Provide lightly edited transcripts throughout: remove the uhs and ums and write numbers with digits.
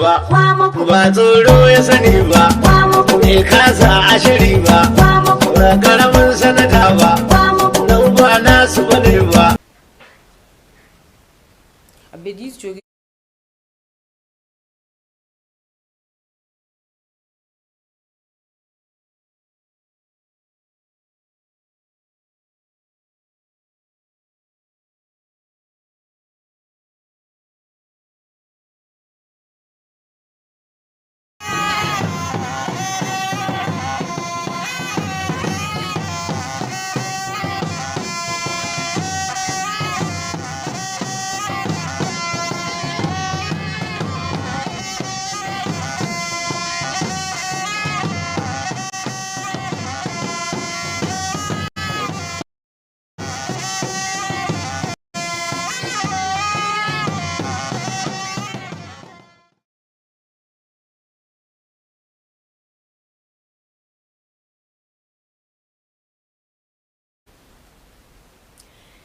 ba, ba tsoro ya sani ba, bai kasa a shiri ba, ba karamin sanata ba, nan ba nasu bane ba.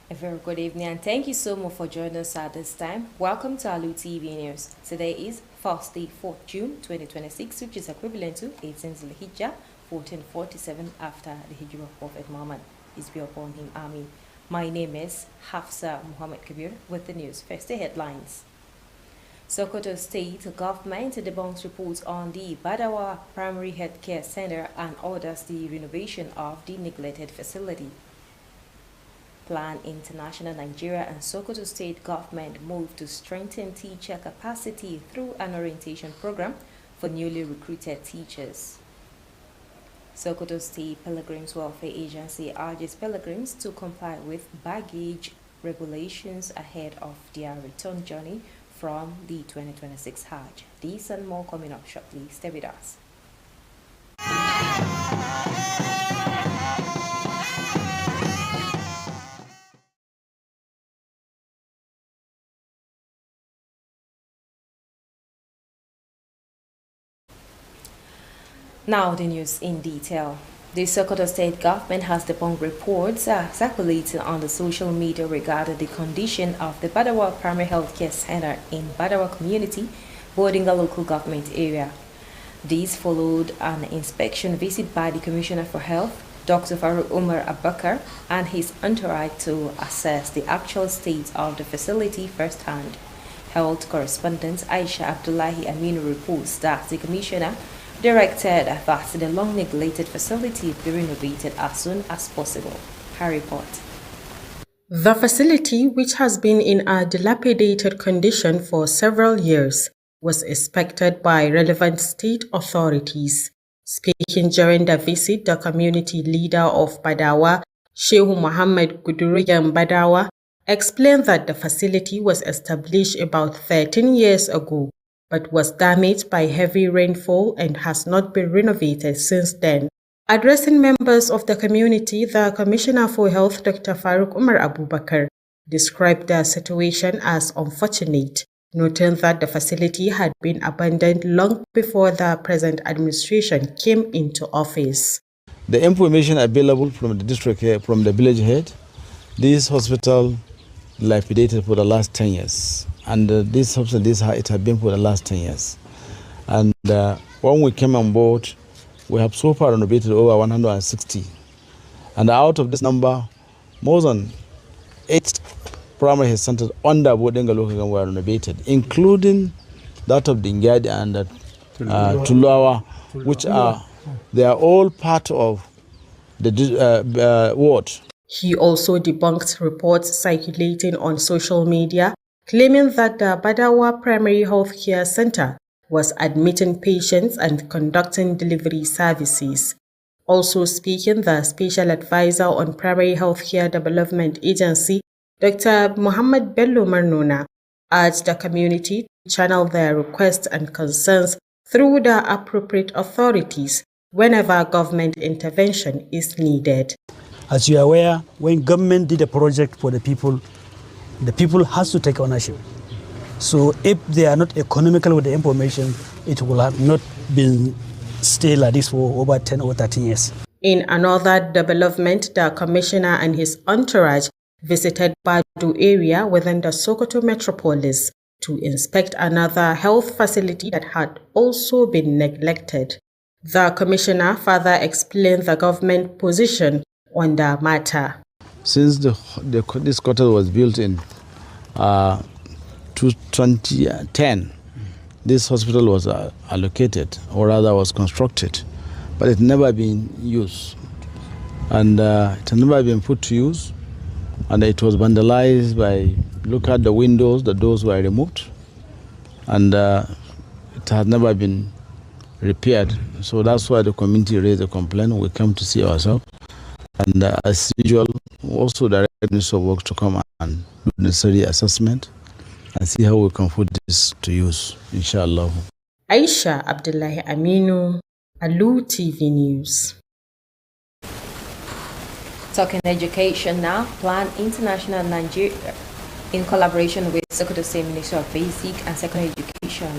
A very good evening and thank you so much for joining us at this time. Welcome to Alu TV News. Today is Thursday, 4th June 2026, which is equivalent to 18th Zulhijjah 1447 after the Hijrah of Prophet Muhammad is be upon him. Amin. My name is Hafsa Muhammad Kabir with the news. First, the headlines. Sokoto State government debunks reports on the Badawa Primary Healthcare Center and orders the renovation of the neglected facility. Plan International Nigeria and Sokoto State government move to strengthen teacher capacity through an orientation program for newly recruited teachers. Sokoto State Pilgrims Welfare Agency urges pilgrims to comply with baggage regulations ahead of their return journey from the 2026 Hajj. These and more coming up shortly. Stay with us. Now the news in detail. The Sokoto State government has debunked reports circulating on the social media regarding the condition of the Badawa Primary Healthcare Center in Badawa community, Bodinga local government area. This followed an inspection visit by the Commissioner for Health, Dr. Faruk Umar Abakar, and his entourage to assess the actual state of the facility firsthand. Health correspondent Aisha Abdullahi Aminu reports that the Commissioner directed that the long-neglected facility be renovated as soon as possible. Her report. The facility, which has been in a dilapidated condition for several years, was inspected by relevant state authorities. Speaking during the visit, the community leader of Badawa, Shehu Muhammad Guduriyan Badawa, explained that the facility was established about 13 years ago, but was damaged by heavy rainfall and has not been renovated since then. Addressing members of the community, the Commissioner for Health, Dr. Faruk Umar Abubakar, described the situation as unfortunate, noting that the facility had been abandoned long before the present administration came into office. The information available from the district head, from the village head, this hospital dilapidated for the last 10 years. And this hospital, it had been for the last 10 years. And when we came on board, we have so far renovated over 160. And out of this number, more than 8 primary health centers under Bodinga local government were renovated, including that of Dingadi and Tulawa, which they are all part of the ward. He also debunked reports circulating on social media claiming that the Badawa Primary Health Care Center was admitting patients and conducting delivery services. Also speaking, the Special Advisor on Primary Health Care Development Agency, Dr. Muhammad Bello Marnona, urged the community to channel their requests and concerns through the appropriate authorities whenever government intervention is needed. As you are aware, when government did a project for the people has to take ownership. So if they are not economical with the information, it will have not been stay like this for over 10 or 13 years. In another development, the commissioner and his entourage visited Badu area within the Sokoto metropolis. to inspect another health facility that had also been neglected. The commissioner further explained the government position on the matter. Since this quarter was built in 2010, this hospital was allocated, or rather was constructed, but it never been used. And it had never been put to use, and it was vandalized by, look at the windows, the doors were removed, and it has never been repaired. So that's why the community raised a complaint. We come to see ourselves, and as usual, also direct Minister of Works to come and do necessary assessment and see how we can put this to use, inshallah. Aisha Abdullahi Aminu, Alu TV News. Talking education now, Plan International Nigeria, in collaboration with Sokoto State Ministry of Basic and Secondary Education,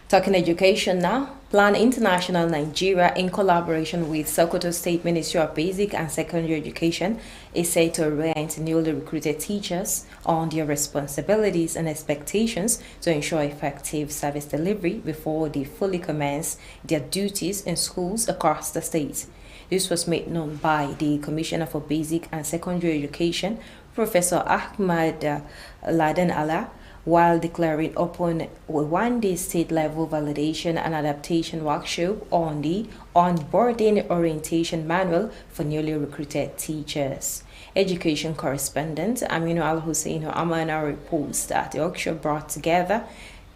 Talking education now, Plan International Nigeria, in collaboration with Sokoto State Ministry of Basic and Secondary Education, is set to orient newly recruited teachers on their responsibilities and expectations to ensure effective service delivery before they fully commence their duties in schools across the state. This was made known by the Commissioner for Basic and Secondary Education, Professor Ahmad Laden Allah, while declaring upon a one-day state-level validation and adaptation workshop on the onboarding orientation manual for newly recruited teachers. Education correspondent Aminu Al-Hussein Amana reports that the workshop brought together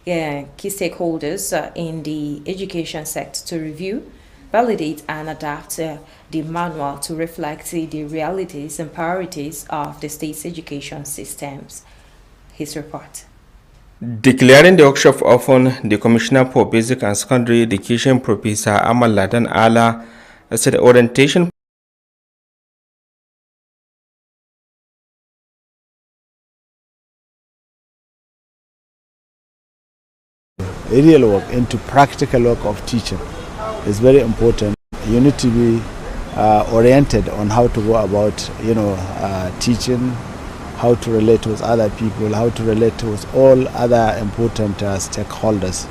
key stakeholders in the education sector to review, validate and adapt the manual to reflect the realities and priorities of the state's education systems. His report. Declaring the workshop open, the Commissioner for Basic and Secondary Education, Professor Ahmad Laden Allah, said orientation Aerial work into practical work of teaching is very important. You need to be oriented on how to go about, teaching, how to relate with other people, how to relate with all other important stakeholders.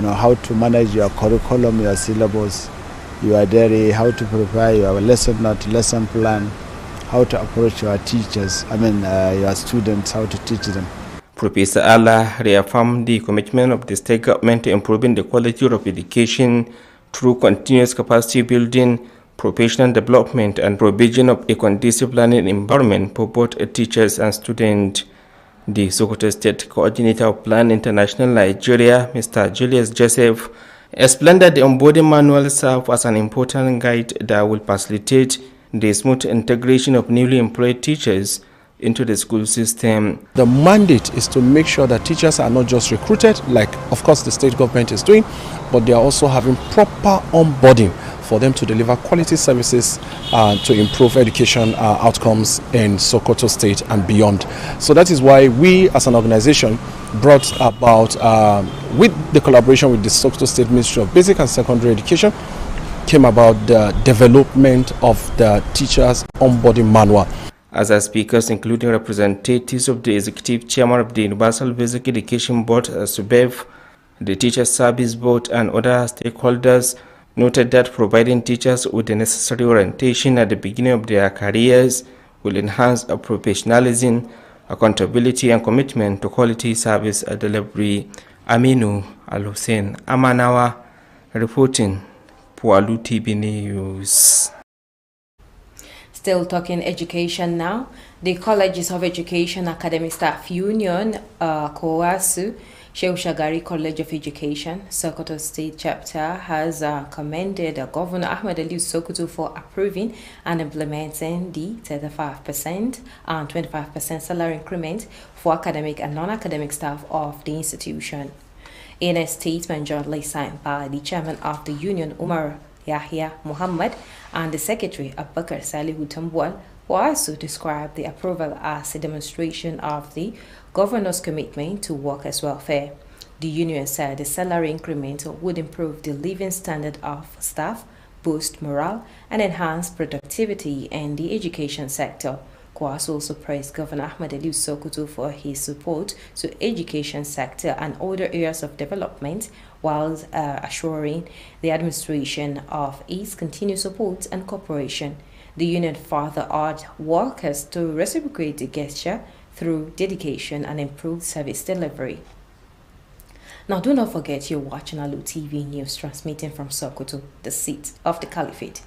How to manage your curriculum, your syllabus, your diary, how to prepare your lesson note, lesson plan, how to approach your teachers, your students, how to teach them. Professor Allah reaffirmed the commitment of the state government to improving the quality of education through continuous capacity building, professional development, and provision of a conducive learning environment for both teachers and students. The Sokoto State Coordinator of Plan International Nigeria, Mr. Julius Joseph, explained that the onboarding manual serves as an important guide that will facilitate the smooth integration of newly employed teachers into the school system. The mandate is to make sure that teachers are not just recruited, like of course the state government is doing, but they are also having proper onboarding for them to deliver quality services to improve education outcomes in Sokoto State and beyond. So that is why we as an organization brought about, with the collaboration with the Sokoto State Ministry of Basic and Secondary Education, came about the development of the teachers onboarding manual. Other speakers, including representatives of the Executive Chairman of the Universal Basic Education Board, SUBEV, the Teachers Service Board, and other stakeholders, noted that providing teachers with the necessary orientation at the beginning of their careers will enhance professionalism, accountability, and commitment to quality service delivery. Aminu Al-Hussein Amanawa reporting for Alu TV News. Still talking education now. The Colleges of Education Academic Staff Union, COASU, Shehu Shagari College of Education, Sokoto State Chapter, has commended Governor Ahmed Ali Sokoto for approving and implementing the 35% and 25% salary increment for academic and non-academic staff of the institution. In a statement jointly signed by the chairman of the union, Umar Yahya Muhammad, and the secretary, Abubakar Salihu Tambuwal, who also described the approval as a demonstration of the governor's commitment to workers' welfare. The union said the salary increment would improve the living standard of staff, boost morale, and enhance productivity in the education sector. KWAS also praised Governor Ahmed Ali Sokoto for his support to education sector and other areas of development, while assuring the administration of its continued support and cooperation. The union further urged workers to reciprocate the gesture through dedication and improved service delivery. Now, do not forget you're watching Alu TV News, transmitting from Sokoto, the seat of the Caliphate.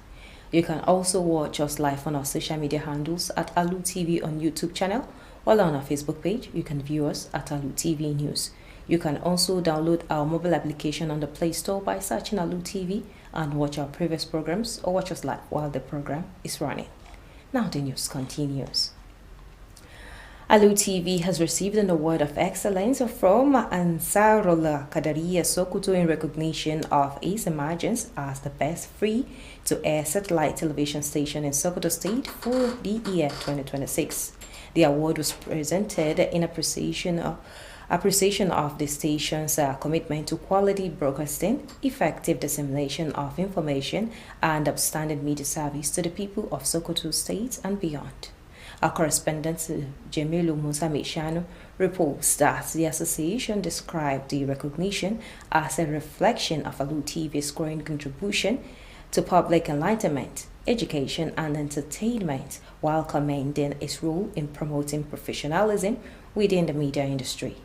You can also watch us live on our social media handles at Alu TV on YouTube channel, while on our Facebook page, you can view us at Alu TV News. You can also download our mobile application on the Play Store by searching Alu TV and watch our previous programs or watch us live while the program is running. Now the news continues. Alu TV has received an award of excellence from Ansarullah Qadariya Sokoto in recognition of its emergence as the best free-to-air satellite television station in Sokoto State for the year 2026. The award was presented in appreciation of the station's commitment to quality broadcasting, effective dissemination of information, and outstanding media service to the people of Sokoto State and beyond. Our correspondent Jemilu Musa Mishano reports that the association described the recognition as a reflection of Alu TV's growing contribution to public enlightenment, education, and entertainment, while commending its role in promoting professionalism within the media industry.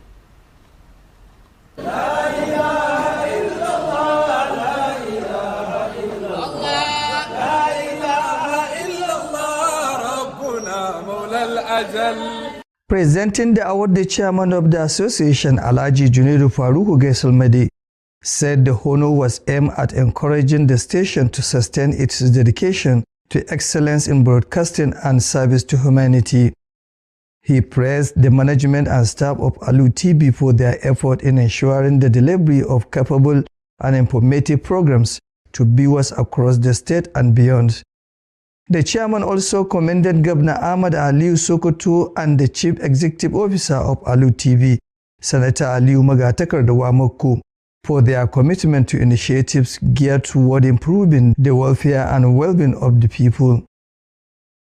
Presenting the award, the chairman of the association, Alhaji Junaidu Faruku Gaisalmadi, said the honor was aimed at encouraging the station to sustain its dedication to excellence in broadcasting and service to humanity. He praised the management and staff of Alu TV for their effort in ensuring the delivery of capable and informative programs to viewers across the state and beyond. The chairman also commended Governor Ahmad Aliyu Sokoto and the Chief Executive Officer of Alu TV, Senator Aliyu Magatakar Dawamoko, for their commitment to initiatives geared toward improving the welfare and well-being of the people.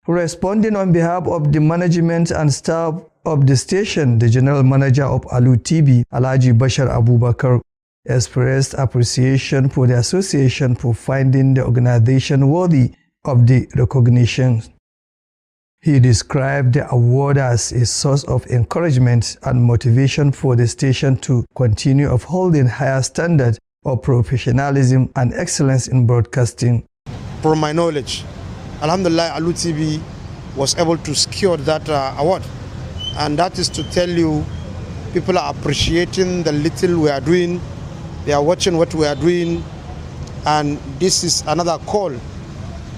Responding on behalf of the management and staff of the station, the General Manager of Alu TV, Alhaji Bashar Abubakar, expressed appreciation for the association for finding the organization worthy of the recognition. He described the award as a source of encouragement and motivation for the station to continue upholding higher standards of professionalism and excellence in broadcasting. From my knowledge, Alhamdulillah, Alu TV was able to secure that award. And that is to tell you, people are appreciating the little we are doing. They are watching what we are doing. And this is another call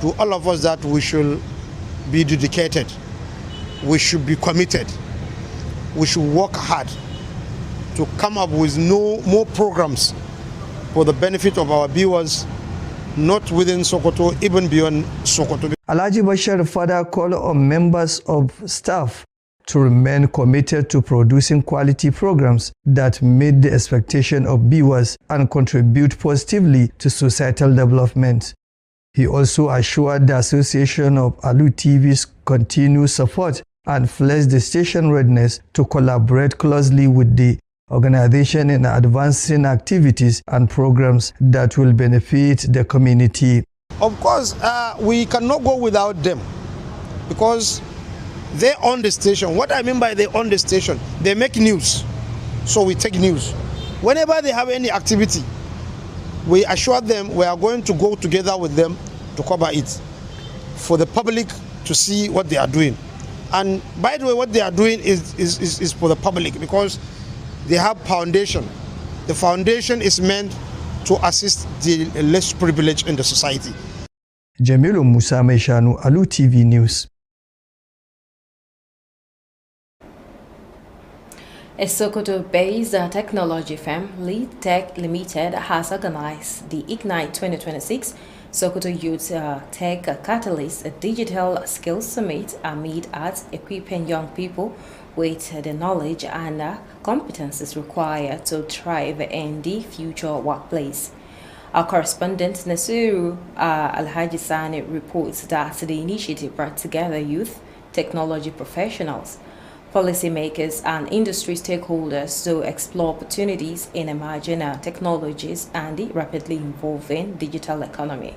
to all of us that we should be dedicated. We should be committed. We should work hard to come up with more programs for the benefit of our viewers, not within Sokoto, even beyond Sokoto. Alhaji Bashar further called on members of staff to remain committed to producing quality programs that meet the expectation of viewers and contribute positively to societal development. He also assured the Association of Alu TV's continued support and pledged the station readiness to collaborate closely with the organization in advancing activities and programs that will benefit the community. Of course, we cannot go without them because they own the station. What I mean by they own the station, they make news. So we take news. Whenever they have any activity, we assure them we are going to go together with them to cover it for the public to see what they are doing. And by the way, what they are doing is for the public, because they have foundation. The foundation is meant to assist the less privileged in the society. Jamilu Musa Meshanu, Alu TV News. A Sokoto-based technology firm, Lead Tech Limited, has organized the Ignite 2026 Sokoto Youth Tech Catalyst, a digital skills summit amid at equipping young people with the knowledge and competences required to thrive in the future workplace. Our correspondent Nasiru Alhaji Sani reports that the initiative brought together youth, technology professionals, policymakers and industry stakeholders to explore opportunities in emerging technologies and the rapidly evolving digital economy.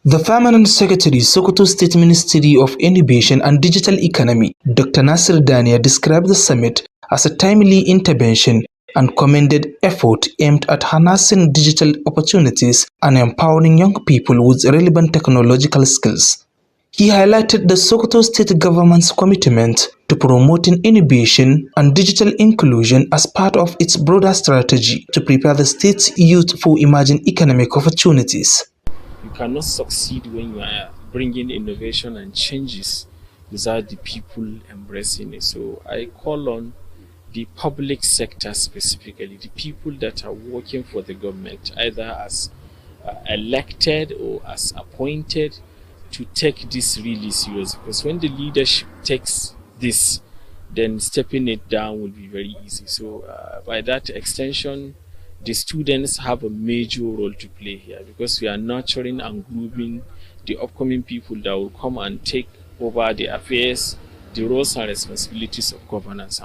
The Permanent Secretary, Sokoto State Ministry of Innovation and Digital Economy, Dr. Nasir Dania, described the summit as a timely intervention and commended effort aimed at harnessing digital opportunities and empowering young people with relevant technological skills. He highlighted the Sokoto State Government's commitment to promoting innovation and digital inclusion as part of its broader strategy to prepare the state's youth for emerging economic opportunities. You cannot succeed when you are bringing innovation and changes without the people embracing it. So I call on the public sector specifically, the people that are working for the government, either as elected or as appointed, to take this really serious, because when the leadership takes this, then stepping it down will be very easy. So by that extension, the students have a major role to play here, because we are nurturing and grooming the upcoming people that will come and take over the affairs, the roles and responsibilities of governance.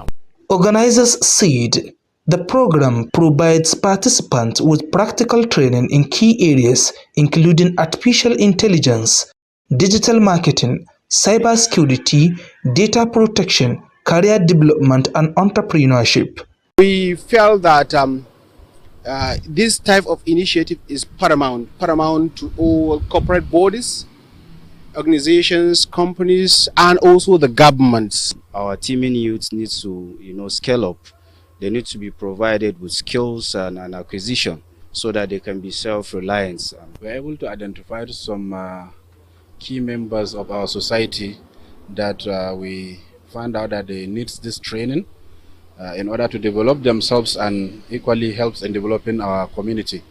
Organizers said the program provides participants with practical training in key areas including artificial intelligence, digital marketing, cybersecurity, data protection, career development, and entrepreneurship. We felt that this type of initiative is paramount to all corporate bodies, organizations, companies, and also the governments. Our teaming youths need to, scale up. They need to be provided with skills and acquisition so that they can be self-reliant. We're able to identify some key members of our society that we find out that they need this training in order to develop themselves and equally helps in developing our community.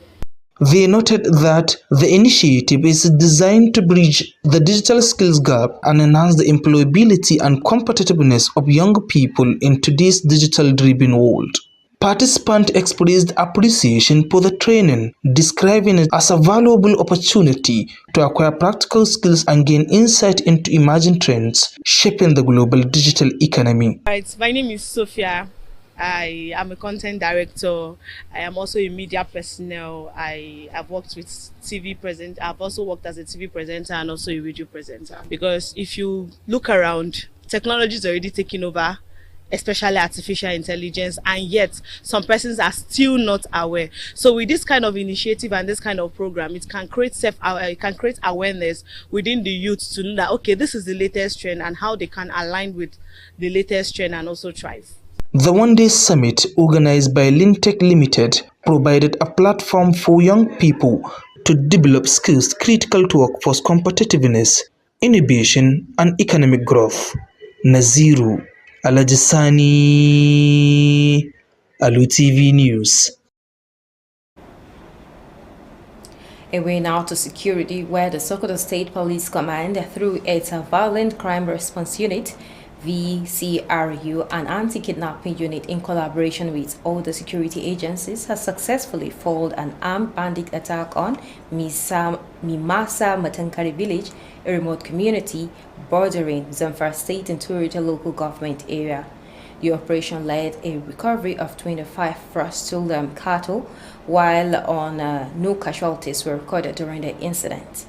They noted that the initiative is designed to bridge the digital skills gap and enhance the employability and competitiveness of young people in today's digital-driven world. Participants expressed appreciation for the training, describing it as a valuable opportunity to acquire practical skills and gain insight into emerging trends shaping the global digital economy. Right, my name is Sophia. I am a content director. I am also a media personnel. I've worked with TV present. I've also worked as a TV presenter and also a radio presenter. Because if you look around, technology is already taking over, especially artificial intelligence, and yet some persons are still not aware. So with this kind of initiative and this kind of program, it can create awareness within the youth to know that, okay, this is the latest trend and how they can align with the latest trend and also thrive. The one-day summit organized by Lintech Limited provided a platform for young people to develop skills critical to workforce competitiveness, innovation, and economic growth. Naziru Alajisani, Alu TV News. Away now to security, where the Sokoto State Police Command, through its Violent Crime Response Unit, VCRU, and anti-kidnapping unit in collaboration with all the security agencies, has successfully foiled an armed bandit attack on Mimasa Matankari village, a remote community bordering Zamfara State and Turita local government area. The operation led a recovery of 25 stolen cattle, while no casualties were recorded during the incident.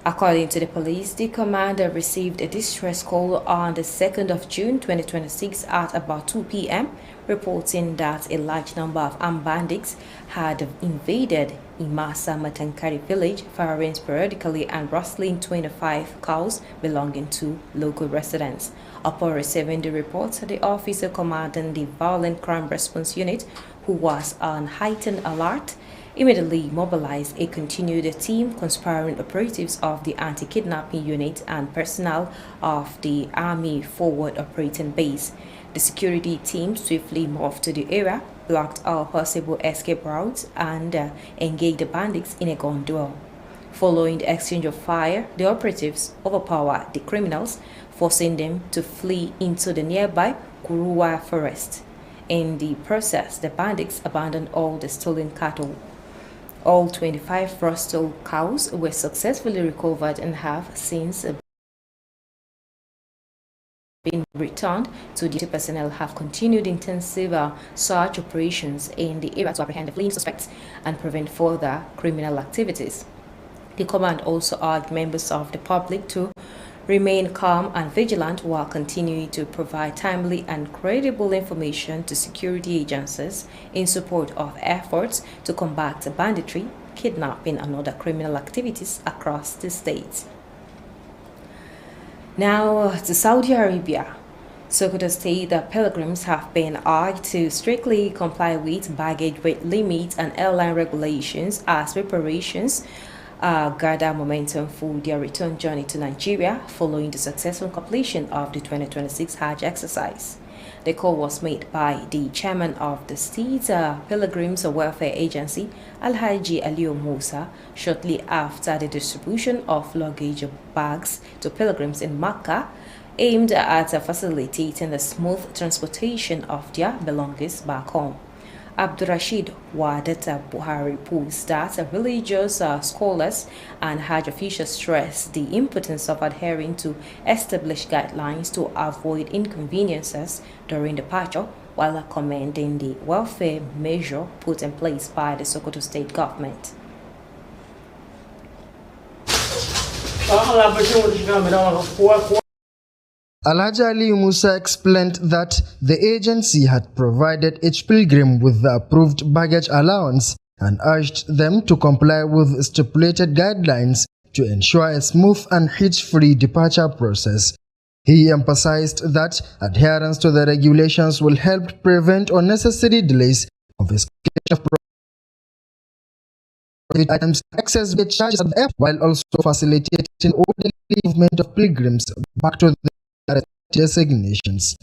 According to the police, the commander received a distress call on the 2nd of June 2026 at about 2 p.m. reporting that a large number of armed bandits had invaded Imasa Matankari village, firing sporadically and rustling 25 cows belonging to local residents. Upon receiving the report, the officer commanding the Violent Crime Response Unit, who was on heightened alert, immediately mobilized a continued team conspiring operatives of the anti-kidnapping unit and personnel of the Army Forward Operating Base. The security team swiftly moved to the area, blocked all possible escape routes, and engaged the bandits in a gun duel. Following the exchange of fire, the operatives overpowered the criminals, forcing them to flee into the nearby Kuruwa forest. In the process, the bandits abandoned all the stolen cattle. All 25 rustle cows were successfully recovered and have since been returned to the personnel. Have continued intensive search operations in the area to apprehend the fleeing suspects and prevent further criminal activities. The command also urged members of the public to remain calm and vigilant while continuing to provide timely and credible information to security agencies in support of efforts to combat banditry, kidnapping, and other criminal activities across the state. Now to Saudi Arabia. Sokoto State pilgrims have been urged to strictly comply with baggage weight limits and airline regulations as preparations gather momentum for their return journey to Nigeria following the successful completion of the 2026 Hajj exercise. The call was made by the chairman of the State Pilgrims Welfare Agency, Alhaji Aliyu Musa, shortly after the distribution of luggage bags to pilgrims in Makkah, aimed at facilitating the smooth transportation of their belongings back home. Abdurrashid Wadata Buhari posed that religious scholars and Hajj officials stress the importance of adhering to established guidelines to avoid inconveniences during departure, while commending the welfare measure put in place by the Sokoto state government. Alhaji Ali Musa explained that the agency had provided each pilgrim with the approved baggage allowance and urged them to comply with stipulated guidelines to ensure a smooth and hitch-free departure process. He emphasized that adherence to the regulations will help prevent unnecessary delays, confiscation of items, excess charges at the airport, while also facilitating orderly movement of pilgrims back to their designations.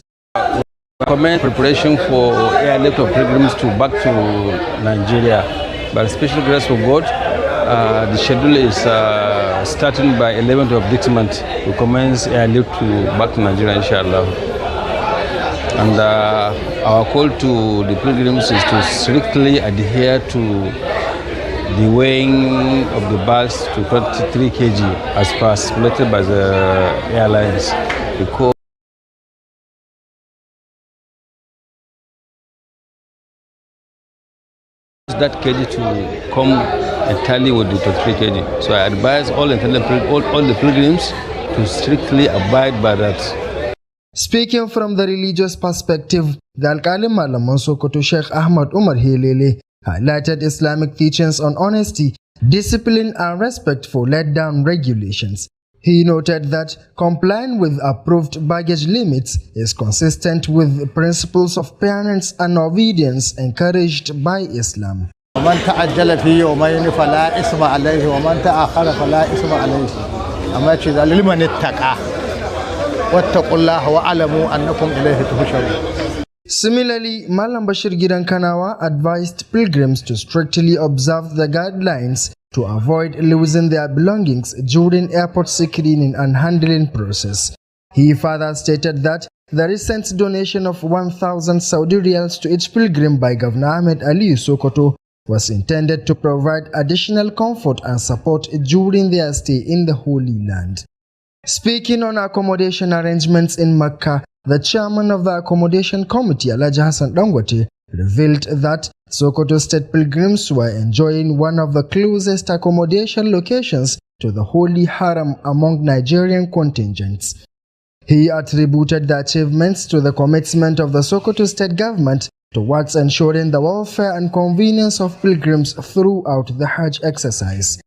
Commend preparation for airlift of pilgrims to back to Nigeria. By special grace of God, the schedule is starting by 11th of this month to commence airlift to back to Nigeria, inshallah. And our call to the pilgrims is to strictly adhere to the weighing of the bags to 23 kg as per stipulated by the airlines, because that kg to come entirely with the 23 kg. So I advise all the pilgrims to strictly abide by that. Speaking from the religious perspective, the Alkali Malaman Sokoto Sheikh Ahmad Umar Helele highlighted Islamic teachings on honesty, discipline, and respect for let-down regulations. He noted that complying with approved baggage limits is consistent with principles of fairness and obedience encouraged by Islam. ومن تعجل في يومين فلا إثم عليه ومن تأخر فلا إثم عليه أما كذا لمن اتقى واتقوا الله واعلموا أنكم إليه تحشرون. Similarly, Malam Bashir Gidan Kanawa advised pilgrims to strictly observe the guidelines to avoid losing their belongings during airport screening and handling process. He further stated that the recent donation of 1,000 Saudi riyals to each pilgrim by Governor Ahmed Ali Sokoto was intended to provide additional comfort and support during their stay in the Holy Land. Speaking on accommodation arrangements in Makkah, the chairman of the accommodation committee, Alhaji Hassan Dangote, revealed that Sokoto state pilgrims were enjoying one of the closest accommodation locations to the Holy Haram among Nigerian contingents. He attributed the achievements to the commitment of the Sokoto state government towards ensuring the welfare and convenience of pilgrims throughout the Hajj exercise.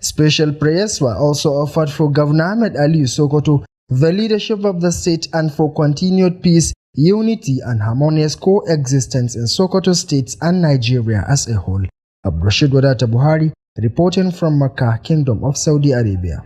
Special prayers were also offered for Governor Ahmed Ali Sokoto, the leadership of the state, and for continued peace, unity and harmonious coexistence in Sokoto State and Nigeria as a whole. Abdurrashid Wadata Buhari, reporting from Makkah, Kingdom of Saudi Arabia.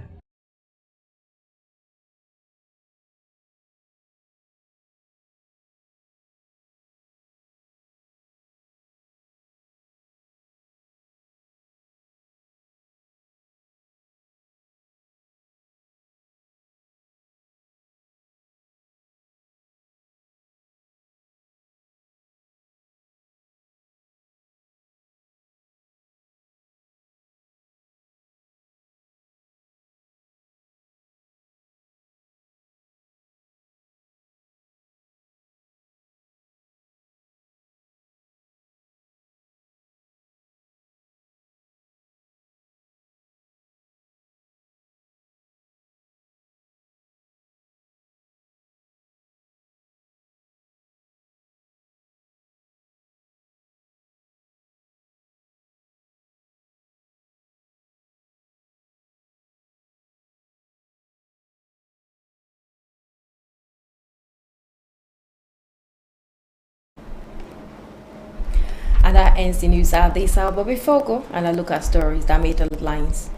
And that ends the news at this hour. But before we go and a look at stories that made the headlines,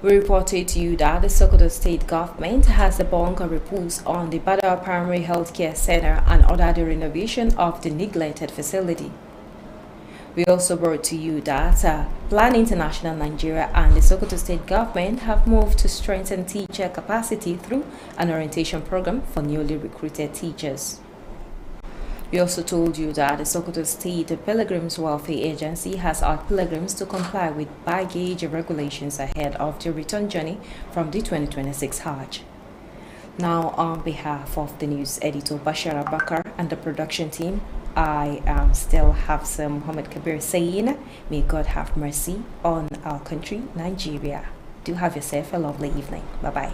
we reported to you that the Sokoto state government has debunked a report on the Badar Primary Healthcare Center and ordered the renovation of the neglected facility. We also brought to you that Plan International Nigeria and the Sokoto state government have moved to strengthen teacher capacity through an orientation program for newly recruited teachers. We also told you that the Sokoto State Pilgrims Welfare Agency has asked pilgrims to comply with baggage regulations ahead of the return journey from the 2026 Hajj. Now, on behalf of the news editor Bashar Abakar and the production team, I am still Hafsa Muhammad Kabir saying, may God have mercy on our country, Nigeria. Do have yourself a lovely evening. Bye-bye.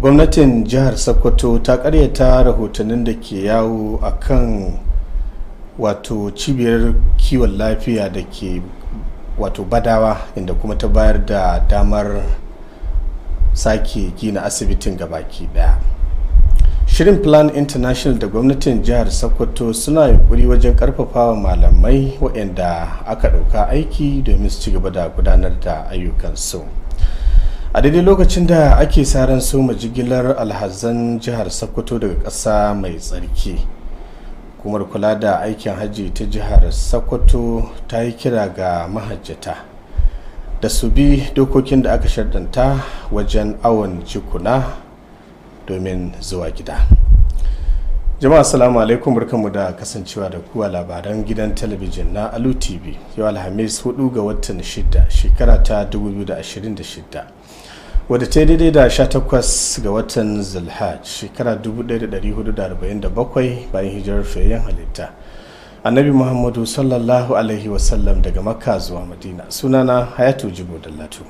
gwamnatin jihar Sokoto ta karyata rahotannin da ke yawo akan wato cibiyar kiwon lafiya da ke wato Badawa, inda kuma ta bayar da damar sake gina asibitin gabaki daya. Shirin Plan International da gwamnatin jihar Sokoto suna yunkuri wajen karfafawa malamai waɗanda aka ɗauka aiki domin su ci gaba da gudanar da ayyukansu. A daidai lokacin da ake sa ran soma jigilar alhazan jihar Sokoto daga ƙasa mai tsarki, hukumar kula da aikin hajji ta jihar Sokoto ta yi kira ga mahajjata da su bi dokokin da aka sharɗanta wajen awon jikuna domin zuwa gida. Jama'a assalamu alaikum, barkanmu da kasancewa da kuwa labaran gidan talabijin na Alu TV yau Alhamis 4 ga watan 6 shekara ta 2026 wadda ta daidai da 18 ga watan Zulhaj shekara 1447 bayan hijirar fiyayyen halitta Annabi Muhammadu sallallahu alaihi wasallam daga Makka zuwa Madina. Sunana Hayatu Jibo Dallatu.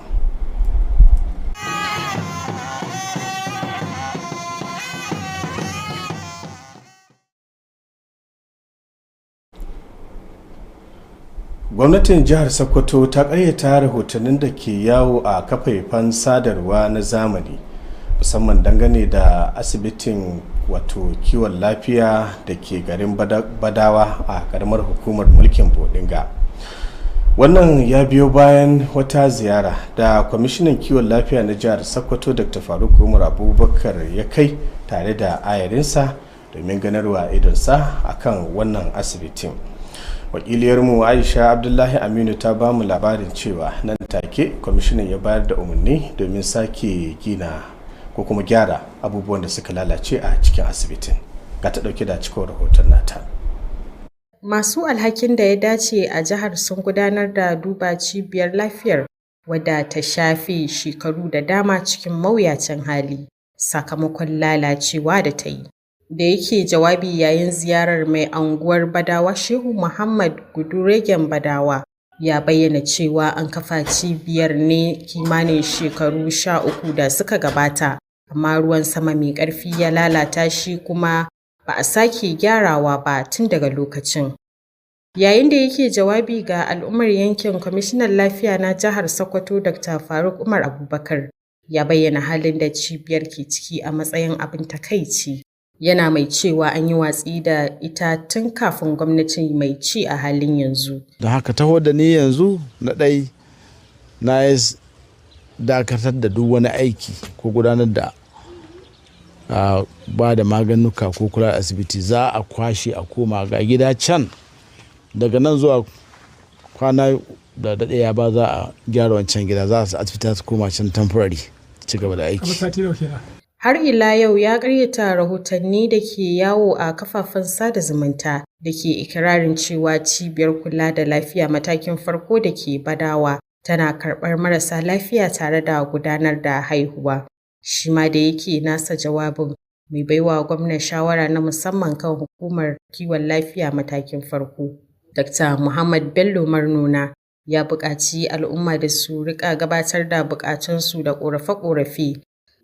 Gwamnatin jihar Sokoto ta karyata rahotannin da ke yawo a kafafen sadarwa na zamani, musamman dangane da asibitin wato kiwon lafiya da ke garin Badawa a karamar hukumar mulkin Bodinga. Wannan ya biyo bayan wata ziyara da kwamishinan kiwon lafiya na jihar Sokoto Dr. Faruk Umar Abubakar ya kai tare da ayarinsa domin ganarwa idonsa akan wannan asibitin. Wakiliyarmu Aisha Abdullahi Aminu ta ba mu labarin cewa nan take kwamishinan ya bayar da umarni domin sake gina ko kuma gyara abubuwan da suka lalace a cikin asibitin. Ga ta dauke da cikin rahoton nata. Masu alhakin da ya dace a jihar sun gudanar da duba cibiyar lafiyar wadda ta shafe shekaru da dama cikin mawuyacin hali sakamakon lalacewa da ta yi. Da yake jawabi yayin ziyarar mai anguwar Badawa, Shehu Muhammad Guduregen Badawa ya bayyana cewa an kafa cibiyar ne kimanin shekaru 13 da suka gabata, amma ruwan sama mai ƙarfi ya lalata shi kuma ba a sake gyarawa ba tun daga lokacin. Yayin da yake jawabi ga al'ummar yankin, kwamishinan lafiya na jihar Sokoto Dr. Faruk Umar Abubakar ya bayyana halin da cibiyar ke ciki a matsayin abin takaici. Yana mai cewa an yi watsi da ita tun kafin gwamnati mai ci a halin yanzu. Da haka taho da ni yanzu na ɗai na yi dakatar da duk wani aiki ko gudanar da ba da maganuka ko kula da asibiti. Za a kwashe a koma ga gida can, daga nan zuwa kwana da daɗaya ba za a gyara wancan gida, za su asibiti su koma can temporary ci gaba da aiki. Har ila yau ya ƙaryata rahotanni da ke yawo a kafafen sada zumunta da ke ikirarin cewa cibiyar kula da lafiya matakin farko da ke Badawa tana karɓar marasa lafiya tare da gudanar da haihuwa. Shi ma da yake nasa jawabin, mai baiwa gwamnan shawara na musamman kan hukumar kiwon lafiya matakin farko, Dr. Muhammad Bello Marnona, ya buƙaci al'umma da su riƙa gabatar da buƙatunsu da ƙorafe-ƙorafe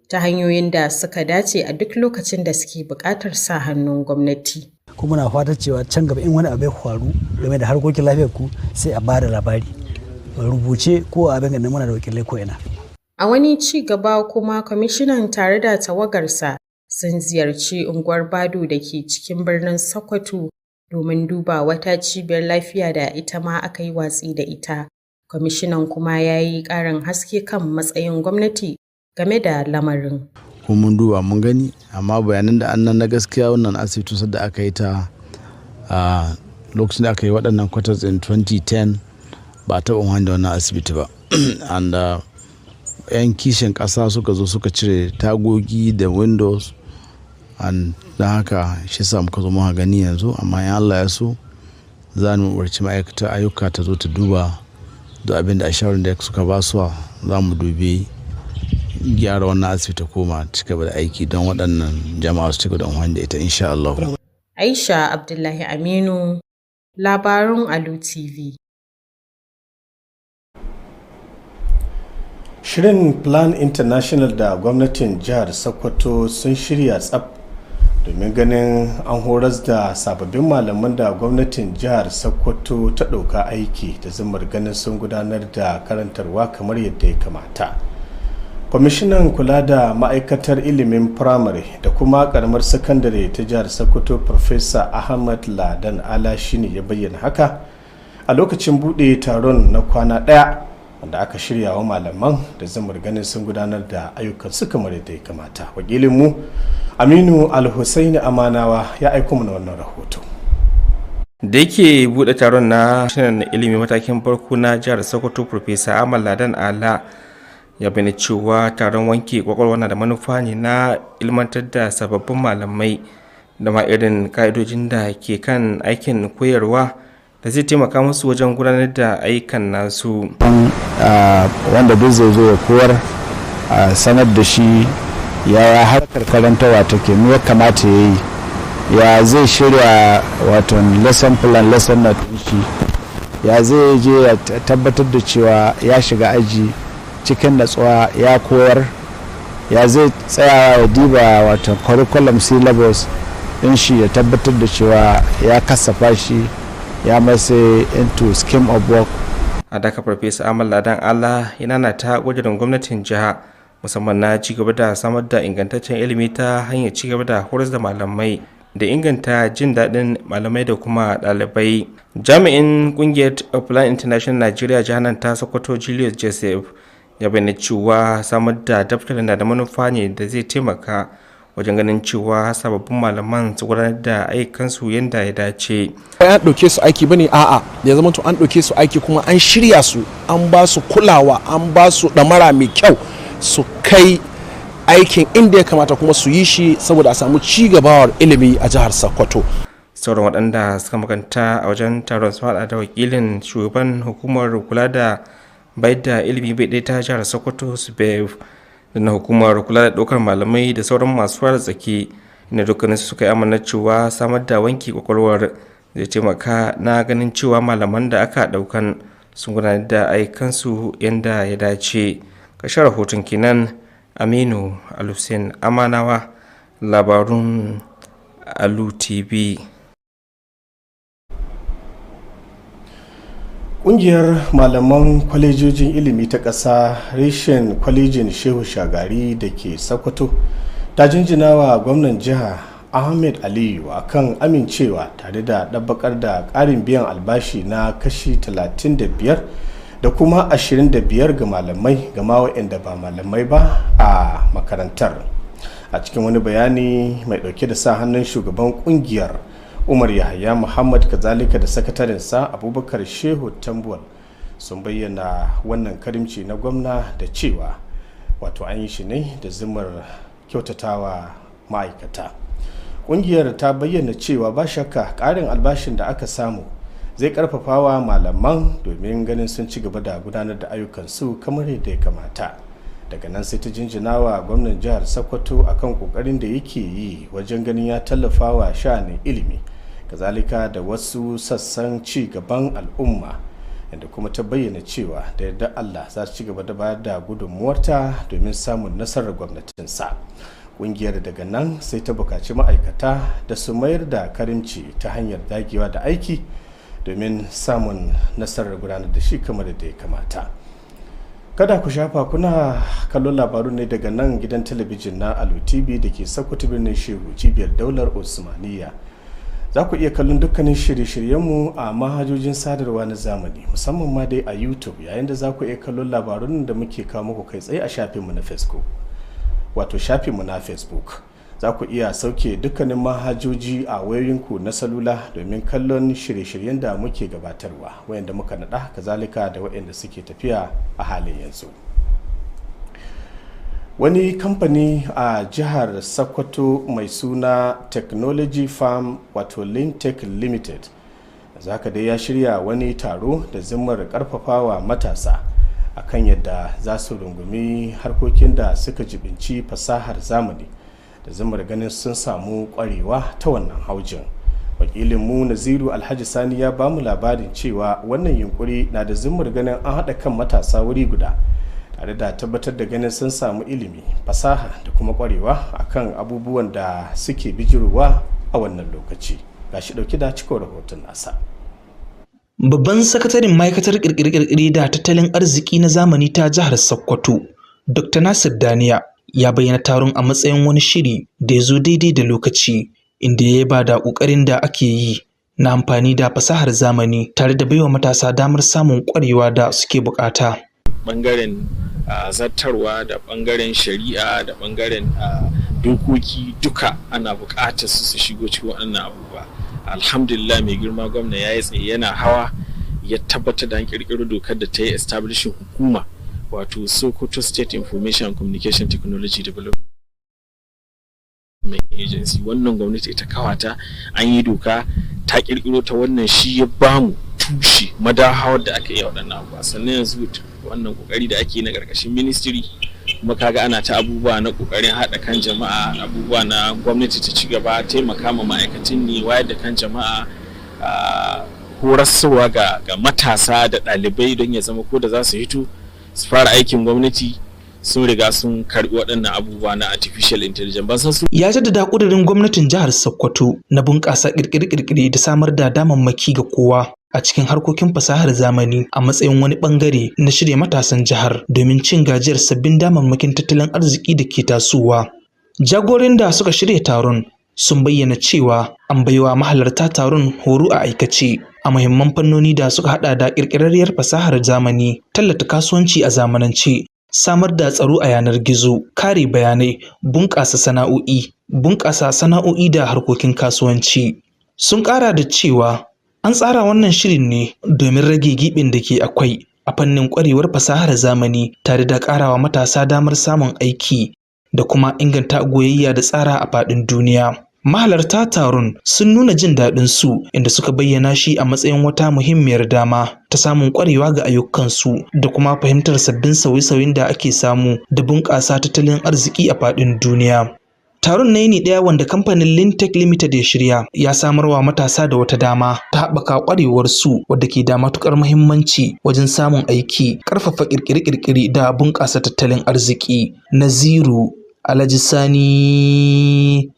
ta hanyoyin da suka dace a duk lokacin da suke buƙatar sa hannun gwamnati. Kuma na fatan cewa can gaba in wani abu ya faru game da harkokin lafiyar ku sai a bada labari rubuce ko abin da muna da wakilai ko ina. A wani ci gaba kuma, kwamishinan tare da tawagarsa sun ziyarci unguwar Bado da ke cikin birnin Sokoto domin duba wata cibiyar lafiya da ita ma aka yi watsi da ita. Kwamishinan kuma ya yi ƙarin haske kan matsayin gwamnati game da lamarin. Kuma mun duba mun gani, amma bayanan da annan na gaskiya wannan asibitin da aka yi ta a lokacin da aka yi waɗannan quarters in 2010 ba a taɓa wani da wannan asibiti ba. And yan kishin ƙasa suka zo suka cire tagogi da windows, and da haka shi sa muka zo muka gani yanzu, amma in Allah ya so za mu umarci ma'aikatar ayyuka ta zo ta duba da abin da a shawarar da suka ba su, za mu dubi gyara wannan asibiti koma cigaba da aiki don waɗannan jama'a su cigaba da amfani da ita insha Allah. Aisha Abdullahi Aminu, labarun Alu TV. Shirin Plan International da gwamnatin jihar Sokoto sun shirya tsaf domin ganin an horas da sababbin malaman da gwamnatin jihar Sokoto ta ɗauka aiki da zumar ganin sun gudanar da karantarwa kamar yadda ya kamata. Kwamishinan kula da ma'aikatar ilimin firamare da kuma karamar sakandare ta jihar Sokoto Professor Ahmad Ladan Ala shine ya bayyana haka a lokacin buɗe taron na kwana ɗaya wanda aka shirya wa malaman da zamar ganin sun gudanar da ayyukan su kamar yadda ya kamata. Wakilinmu Aminu Al-Husaini Amanawa ya aiko mana wannan rahoto. Da yake buɗe taron na shirin ilimi matakin farko na jihar Sokoto, Professor Ahmad Ladan Ala ya bayyana cewa taron wanke kwakwalwa na da manufa ne na ilmantar da sababbin malamai da ma irin ka'idojin da ke kan aikin koyarwa da zai taimaka musu wajen gudanar da ayyukan nasu. Wanda duk zai zo ya koyar a sanar da shi ya harkar karantawa take me ya kamata ya yi, ya zai shirya wato lesson plan lesson note shi, ya zai je ya tabbatar da cewa ya shiga aji cikin natsuwa ya koyar, ya zai tsayawa ya diba wato curriculum syllabus din shi ya tabbatar da cewa ya kasafa shi ya masa into scheme of work. A daga Farfesa Ahmad Ladan Allah yana na ta wajen gwamnatin jiha musamman na cigaba da samar da ingantaccen ilimi ta hanyar cigaba da horas da malamai da inganta jin daɗin malamai da kuma ɗalibai. Jami'in ƙungiyar Plan International Nigeria jihar ta Sokoto Julius Joseph ya bayyana cewa samar da daftarin da manufa ne da zai taimaka wajen ganin cewa sababbin malaman su gudanar da ayyukansu yadda ya dace. An ɗauke su aiki bane, a'a, ya zama to an ɗauke su aiki kuma an shirya su, an ba su kulawa, an ba su ɗamara mai kyau su kai aikin inda ya kamata kuma su yi shi saboda a samu ci gabawar ilimi a jihar Sokoto. Sauran waɗanda suka makanta a wajen taron su haɗa da wakilin shugaban hukumar kula da bayar da ilimi bai ɗaya ta jihar Sokoto su da na hukumar kula da ɗaukar malamai da sauran masu fara tsaki, inda dukkanin suka yi amana cewa samar da wanki kwakwalwar zai taimaka na ganin cewa malaman da aka ɗaukan sun gudanar da ayyukansu yadda ya dace. Ƙarshen rahoton kenan. Aminu Al-Husaini Amanawa, labarun Alu TV. Ƙungiyar malaman kwalejojin ilimi ta ƙasa reshen kwalejin Shehu Shagari da ke Sokoto ta jinjina wa gwamnan jiha Ahmed Aliyu akan amincewa tare da ɗabbakar da ƙarin biyan albashi na kashi 35 da kuma 25 ga malamai ga ma waɗanda ba malamai ba a makarantar. A cikin wani bayani mai ɗauke da sa hannun shugaban ƙungiyar Umar Yahaya Muhammad kazalika da sakatarinsa Abubakar Shehu Tambuwal sun bayyana wannan karimci na gwamna da cewa wato an yi shi ne da zumar kyautatawa ma'aikata. Ƙungiyar ta bayyana cewa ba shakka ƙarin albashin da aka samu zai karfafawa malaman domin ganin sun ci gaba da gudanar da ayyukansu kamar yadda ya kamata. Daga nan sai ta jinjina wa gwamnan jihar Sokoto akan kokarin da yake yi wajen ganin ya tallafa wa sha'anin ilimi kazalika da wasu sassan ci gaban al'umma, inda kuma ta bayyana cewa da yadda Allah za su ci gaba da bayar da gudunmuwarta domin samun nasarar gwamnatinsa. Ƙungiyar daga nan sai ta buƙaci ma'aikata da su mayar da karimci ta hanyar dagewa da aiki domin samun nasarar gudanar da shi kamar da ya kamata. Kada ku shafa, kuna kallon labaru ne daga nan gidan talabijin na Alu TV da ke Sokoto birnin Shehu, cibiyar daular Usmaniya. Za ku iya kallon dukkanin shirye-shiryenmu a manhajojin sadarwa na zamani, musamman ma dai a YouTube, yayin da za ku iya kallon labarun da muke kawo muku kai tsaye a shafinmu na Facebook. Wato shafinmu na Facebook. Za ku iya sauke dukkanin manhajoji a wayoyinku na salula domin kallon shirye-shiryen da muke gabatarwa, wayanda muka naɗa kazalika da wayanda suke tafiya a halin yanzu. Wani kamfani a jihar Sokoto mai suna Technology Farm wato Lintech Limited zaka dai ya shirya wani taro da zimmar karfafawa matasa akan yadda za su rungumi harkokin da suka jibinci fasahar zamani da zimmar ganin sun samu kwarewa ta wannan haujin. Wakilinmu Naziru Alhaji Sani ya bamu labarin cewa wannan yunkuri na da zimmar ganin an haɗa kan matasa wuri guda tare da tabbatar da ganin sun samu ilimi, fasaha da kuma kwarewa akan abubuwan da suke bijirowa a wannan lokaci. Gashi dauki da cikon rahoton nasa. Babban sakataren ma'aikatar kirkire-kirkire da tattalin arziki na zamani ta jihar Sokoto, Dr. Nasir Daniya, ya bayyana taron a matsayin wani shiri da ya zo daidai da lokaci, inda ya ba da ƙoƙarin da ake yi na amfani da fasahar zamani tare da baiwa matasa damar samun ƙwarewa da suke bukata. Bangaren zartarwa da bangaren shari'a da bangaren dokoki duka ana buƙatar su shigo cikin waɗannan abubuwa. Alhamdulillah mai girma gwamna ya yi tsaye yana hawa ya tabbatar da an kirkiro dokar da ta yi establishing hukuma, wato Sokoto State Information Communication Technology Development Agency. Wannan gwamnati ta kawata, an yi doka ta kirkiro ta, wannan shi ya bamu tushe madahawar da aka yi waɗannan abubuwa. Sannan yanzu wannan kokari da ake na ƙarƙashin ministry, kuma kaga ana ta abubuwa na kokarin haɗa kan jama'a, abubuwa na gwamnati ta ci gaba, taimaka ma ma'aikatan ne, wayar da kan jama'a, horaswa ga matasa da ɗalibai don ya zama ko da za su hito su fara aikin gwamnati sun riga sun karbi waɗannan abubuwa na artificial intelligence. Ban san su. Ya jaddada ƙudurin gwamnatin jihar Sokoto na bunƙasa ƙirƙire-ƙirƙire da samar da damammaki ga kowa a cikin harkokin fasahar zamani a matsayin wani bangare na shirya matasan jihar domin cin gajiyar sabbin damammakin tattalin arziki da ke tasowa. Jagorin da suka shirya taron sun bayyana cewa an baiwa mahalarta taron horo a aikace a muhimman fannoni da suka hada da ƙirƙirarriyar fasahar zamani, tallata kasuwanci a zamanance, samar da tsaro a yanar gizo, kare bayanai, bunƙasa sana'o'i da harkokin kasuwanci. Sun ƙara da cewa an tsara wannan shirin ne domin rage gibin da ke akwai a fannin ƙwarewar fasahar zamani tare da ƙarawa matasa damar samun aiki da kuma inganta goyayya da tsara a faɗin duniya. Mahalarta taron sun nuna jin daɗin su inda suka bayyana shi a matsayin wata muhimmiyar dama ta samun ƙwarewa ga ayyukansu da kuma fahimtar sabbin sauye-sauyen da ake samu da bunƙasa tattalin arziki a faɗin duniya. Taron na yini ɗaya wanda kamfanin Lintech Limited ya shirya ya samarwa matasa da wata dama ta haɓaka ƙwarewarsu wadda ke da matuƙar muhimmanci wajen samun aiki, ƙarfafa ƙirƙire-ƙirƙire da bunƙasa tattalin arziki. Naziru Alhaji Sani,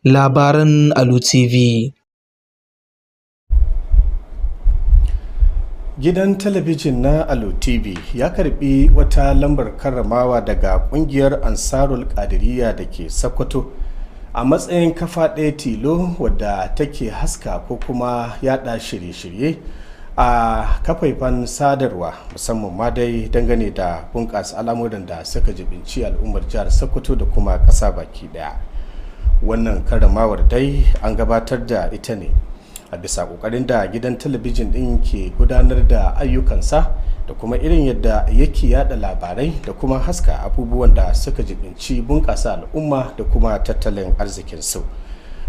labaran Alu TV. Gidan talabijin na Alu TV ya karbi wata lambar karramawa daga kungiyar Ansarul Qadiriyya da ke Sokoto a matsayin kafa ɗaya tilo wadda take haska ko kuma yada shirye-shirye a kafafen sadarwa, musamman ma dai dangane da bunƙasa al'amuran da suka jibinci al'ummar jihar Sokoto da kuma ƙasa baki ɗaya. Wannan karramawar dai an gabatar da ita ne a bisa kokarin da gidan talabijin din ke gudanar da ayyukansa da kuma irin yadda yake yada labarai da kuma haska abubuwan da suka jibinci bunƙasa al'umma da kuma tattalin arzikinsu.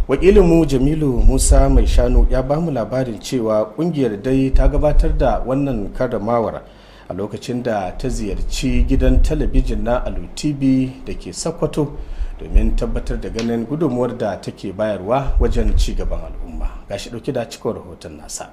Wakilinmu Jamilu Musa Mai Shanu ya bamu labarin cewa kungiyar dai ta gabatar da wannan karramawar a lokacin da ta ziyarci gidan talabijin na Alu TV da ke Sokoto domin tabbatar da ganin gudunmuwar da take bayarwa wajen ci gaban al'umma. Gashi dauke da cikon rahoton nasa.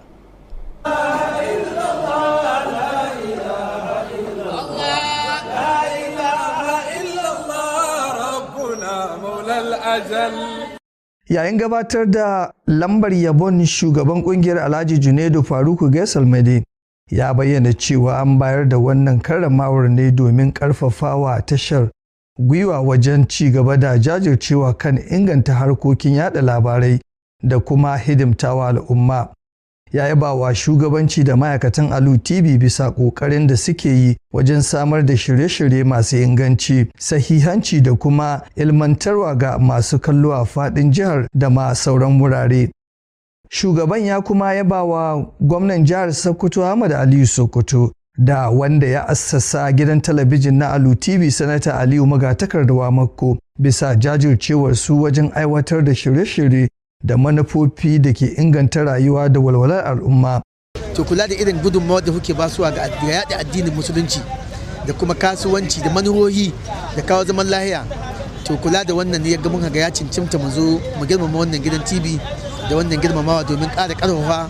Yayin gabatar da lambar yabon, shugaban kungiyar Alhaji Junaidu Faruku Gaisalmade ya bayyana cewa an bayar da wannan karramawar ne domin karfafawa tashar gwiwa wajen ci gaba da jajircewa kan inganta harkokin yada labarai da kuma hidimtawa al'umma. Ya yaba wa shugabanci da ma'aikatan Alu TV bisa ƙoƙarin da suke yi wajen samar da shirye-shirye masu inganci, sahihanci da kuma ilmantarwa ga masu kallo a faɗin jihar da ma sauran wurare. Shugaban ya kuma yaba wa gwamnan jihar Sokoto Ahmad Aliyu Sokoto da wanda ya assasa gidan talabijin na Alu TV Sanata Aliyu Magatakardawa Makko bisa jajircewar su wajen aiwatar da shirye-shirye da manufofi da ke inganta rayuwa da walwalar al'umma. To kula da irin gudunmawar da kuke basuwa ga yaɗa addinin musulunci da kuma kasuwanci da manuhohi da kawo zaman lahiya. To kula da wannan ne ya ga mun ga ya cincimta mu zo mu girmama wannan gidan TV da wannan girmamawa domin ƙara ƙarfafa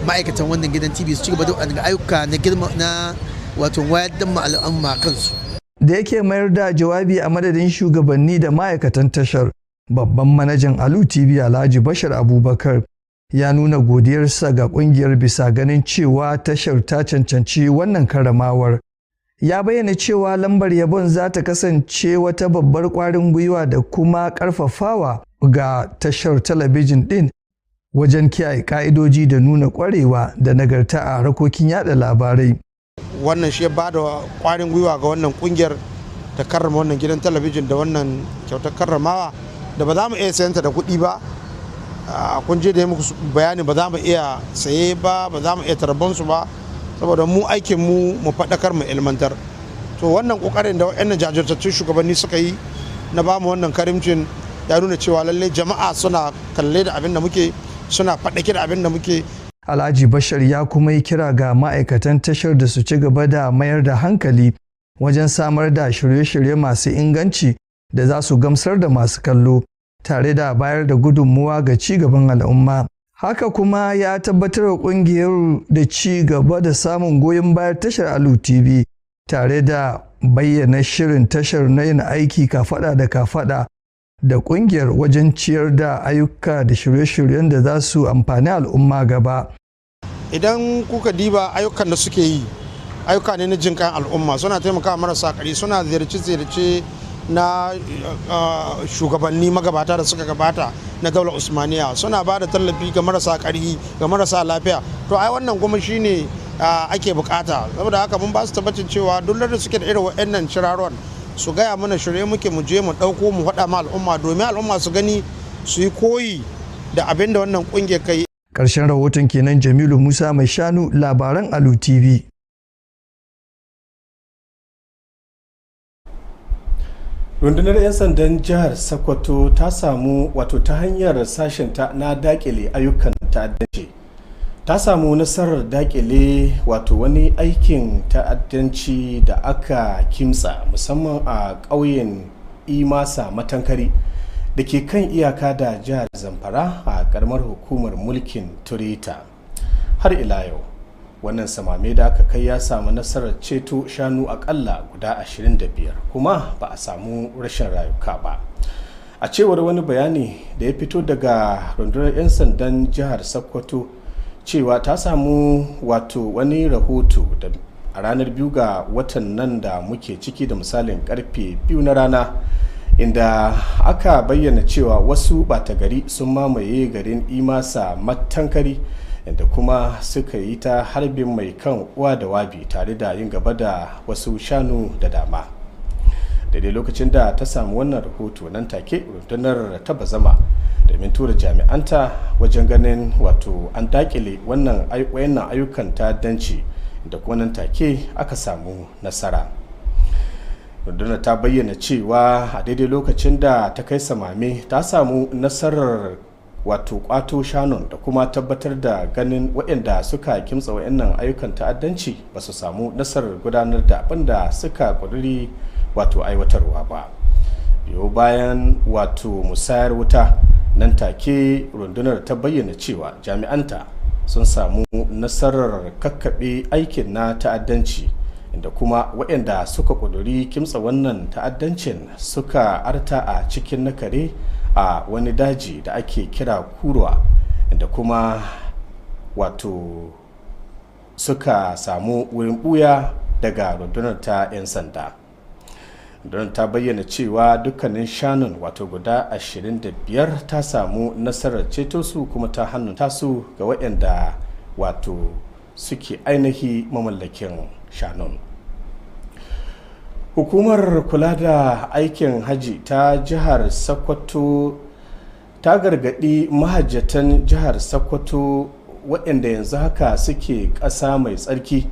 ma'aikatan wannan gidan TV su ci gaba da waɗanda ayyuka na girma na wato wayar da al'umma kansu. Da yake mayar da jawabi a madadin shugabanni da ma'aikatan tashar, babban manajan Alu TV Alhaji Bashir Abubakar ya nuna godiyarsa ga ƙungiyar bisa ganin cewa tashar ta cancanci wannan karramawar. Ya bayyana cewa lambar yabon za ta kasance wata babbar ƙwarin gwiwa da kuma ƙarfafawa ga tashar talabijin ɗin wajen kiyaye ƙa'idoji da nuna ƙwarewa da nagarta a harkokin yada labarai. Wannan shi ya ba da ƙwarin gwiwa ga wannan ƙungiyar ta karrama wannan gidan talabijin da wannan kyautar karramawa da ba za mu iya sayanta da kuɗi ba. Kun je da ya muku bayani ba za mu iya saye ba za mu iya tarbansu ba saboda mu aikin mu faɗakar mu ilmantar. To wannan ƙoƙarin da waɗannan jajirtattun shugabanni suka yi na ba mu wannan karimcin ya nuna cewa lallai jama'a suna kalle da abin da muke, suna faɗake da abin da muke. Alhaji Bashir ya kuma yi kira ga ma'aikatan tashar da su ci gaba da mayar da hankali wajen samar da shirye-shirye masu inganci da za su gamsar da masu kallo tare da bayar da gudunmuwa ga ci gaban al'umma. Haka kuma ya tabbatar wa ƙungiyar da ci gaba da samun goyon bayan tashar Alu TV tare da bayyana shirin tashar na yin aiki kafaɗa da kafaɗa da ƙungiyar wajen ciyar da ayyuka da shirye-shiryen da za su amfani al'umma gaba. Idan kuka diba ayyukan da suke yi, ayyuka ne na jin kan al'umma, suna taimakawa marasa ƙari, suna ziyarce-ziyarce na shugabanni magabata da suka gabata na daular Usmaniya, suna ba da tallafi ga marasa ƙarfi, ga marasa lafiya. To ai wannan kuma shine ake bukata. Saboda haka mun ba su tabbacin cewa duk da suke da irin waɗannan shirarwan su gaya mana shirye muke mu je mu ɗauko mu faɗa ma al'umma domin al'umma su gani su yi koyi da abin da wannan ƙungiyar kai. Ƙarshen rahoton kenan. Jamilu Musa Mai Shanu, labaran Alu TV. Rundunar 'yan sandan jihar Sokoto ta samu ta hanyar sashenta na dakile ayyukan ta'addanci. Ta samu nasarar dakile wani aikin ta'addanci da aka kimtsa musamman a ƙauyen Imasa Matankari da ke kan iyaka da jihar Zamfara a karamar hukumar mulkin Tureta. Har ila yau wannan samame da aka kai ya samu nasarar ceto shanu akalla guda 25 kuma ba a samu rashin rayuka ba. A cewar wani bayani da ya fito daga rundunar 'yan sandan jihar Sokoto cewa ta samu wani rahoto da a ranar 2 ga watan nan da muke ciki da misalin karfe 2 na rana, inda aka bayyana cewa wasu ɓata gari sun mamaye garin Imasa Matankari, inda kuma suka yi ta harbin mai kan uwa da wabi tare da yin gaba da wasu shanu da dama. Daidai lokacin da ta samu wannan rahoto nan take rundunar ta bazama domin tura jami'anta wajen ganin an dakile wannan ayyukan ta'addanci, da kuma nan take aka samu nasara. Rundunar ta bayyana cewa a daidai lokacin da ta kai samame ta samu nasarar kwato shanun da kuma tabbatar da ganin waɗanda suka kimtsa waɗannan ayyukan ta'addanci ba su samu nasarar gudanar da abin da suka ƙuduri aiwatarwa ba. Biyo bayan musayar wuta nan take rundunar ta bayyana cewa jami'anta sun samu nasarar kakkaɓe aikin na ta'addanci, inda kuma waɗanda suka ƙuduri kimtsa wannan ta'addancin suka arta a cikin nakare a wani daji da ake kira Kurwa, inda kuma suka samu wurin buya daga rundunar ta 'yan sanda. Rundunar ta bayyana cewa dukkanin shanun guda 25 ta samu nasarar ceto su kuma ta hannunta su ga waɗanda suke ainihi mamallakin shanun. Hukumar kula da aikin haji ta jihar Sokoto ta gargaɗi mahajjatan jihar Sokoto waɗanda yanzu haka suke ƙasa mai tsarki,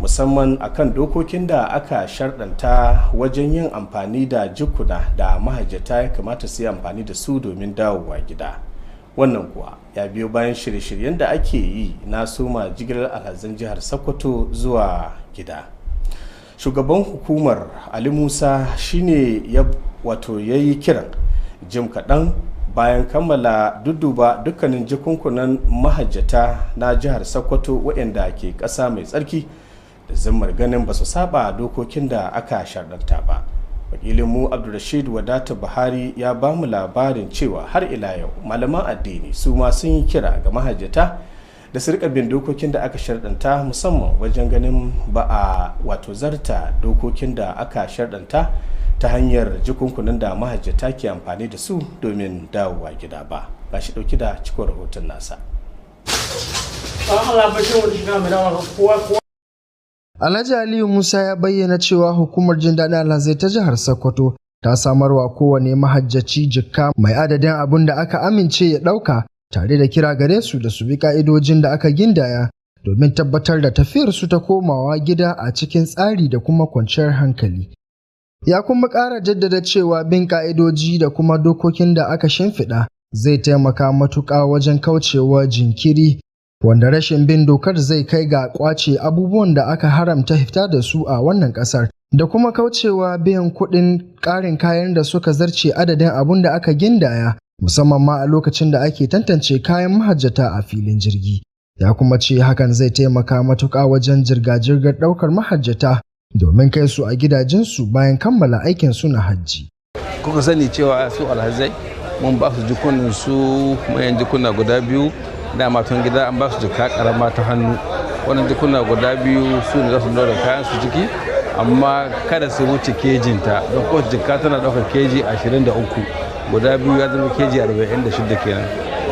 musamman akan dokokin da aka sharɗanta wajen yin amfani da jikuna da mahajjata ya kamata su yi amfani da su domin dawowa gida. Wannan kuwa ya biyo bayan shirye-shiryen da ake yi na soma jigilar alhazan jihar Sokoto zuwa gida. Shugaban hukumar Ali Musa shine ya yi kiran jim kaɗan bayan kammala dudduba dukkanin jikunkunan mahajjata na jihar Sokoto waɗanda ke ƙasa mai tsarki da zammar ganin ba su saba dokokin da aka sharɗanta ba. Wakilinmu Abdulrashid Wadata Buhari ya ba mu labarin cewa har ila yau malaman addini su ma sun yi kira ga mahajjata da su rika bin dokokin da aka sharɗanta, musamman wajen ganin ba a wato zarta dokokin da aka sharɗanta ta hanyar jikunkunan da mahajjata ke amfani da su domin dawowa gida ba. Ga shi ɗauki da cikon rahoton nasa. Alhaji Aliyu Musa ya bayyana cewa hukumar jin daɗin alhazai ta jihar Sokoto ta samarwa kowane mahajjaci jikka mai adadin abin da aka amince ya ɗauka, tare da kira gare su da su bi ka'idojin da aka gindaya domin tabbatar da tafiyarsu ta komawa gida a cikin tsari da kuma kwanciyar hankali. Ya kuma ƙara jaddada cewa bin ka'idoji da kuma dokokin da aka shimfiɗa zai taimaka matuƙa wajen kaucewa jinkiri, wanda rashin bin dokar zai kai ga ƙwace abubuwan da aka haramta fita da su a wannan ƙasar, da kuma kaucewa biyan kuɗin ƙarin kayan da suka zarce adadin abun da aka gindaya, musamman ma a lokacin da ake tantance kayan mahajjata a filin jirgi. Ya kuma ce hakan zai taimaka matuƙa wajen jirga-jirgar ɗaukar mahajjata domin kai su a gidajensu bayan kammala aikin su na hajji. Kuka sani cewa su alhazai mun ba su jikunan su mayan jikuna guda biyu, da matan gida an ba su jika karama ta hannu. Wannan jikuna guda biyu su ne za su da kayan su ciki, amma kada su wuce kejinta, don kowace jika tana ɗaukar keji 23, guda biyu ya zama keji 46 kenan.